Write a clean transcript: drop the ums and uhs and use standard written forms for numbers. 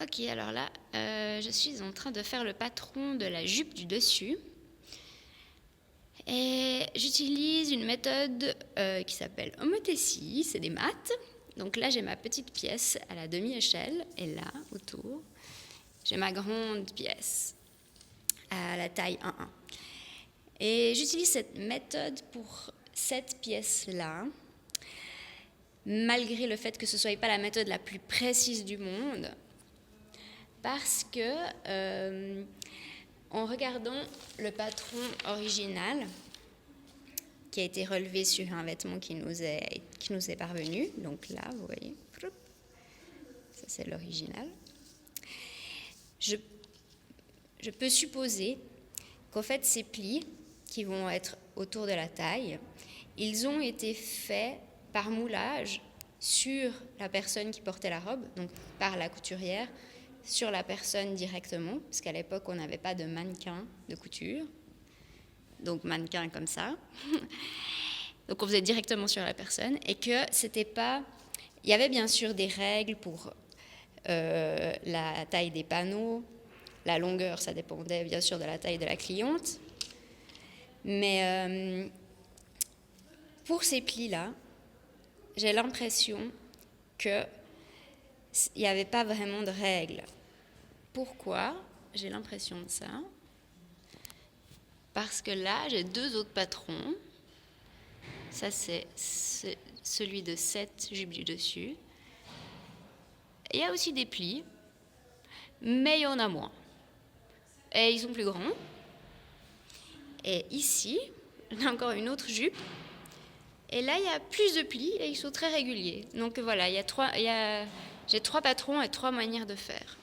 Ok, alors là, je suis en train de faire le patron de la jupe du dessus. Et j'utilise une méthode qui s'appelle homothétie, c'est des maths. Donc là, j'ai ma petite pièce à la demi-échelle, et là, autour, j'ai ma grande pièce à la taille 1,1. Et j'utilise cette méthode pour cette pièce-là, malgré le fait que ce ne soit pas la méthode la plus précise du monde, parce que, en regardant le patron original, qui a été relevé sur un vêtement qui nous est parvenu, donc là, vous voyez, ça c'est l'original, je peux supposer qu'en fait, ces plis qui vont être autour de la taille, ils ont été faits par moulage sur la personne qui portait la robe, donc par la couturière, sur la personne directement, parce qu'à l'époque, on n'avait pas de mannequin de couture, donc mannequin comme ça. Donc on faisait directement sur la personne, et que c'était pas... Il y avait bien sûr des règles pour la taille des panneaux, la longueur, ça dépendait bien sûr de la taille de la cliente. Mais pour ces plis-là, j'ai l'impression qu'il n'y avait pas vraiment de règles. Pourquoi j'ai l'impression de ça? Parce que là, j'ai deux autres patrons. Ça, c'est celui de cette jupe du dessus. Il y a aussi des plis, mais il y en a moins. Et ils sont plus grands. Et ici, j'ai encore une autre jupe. Et là, il y a plus de plis et ils sont très réguliers. Donc voilà, j'ai trois patrons et trois manières de faire.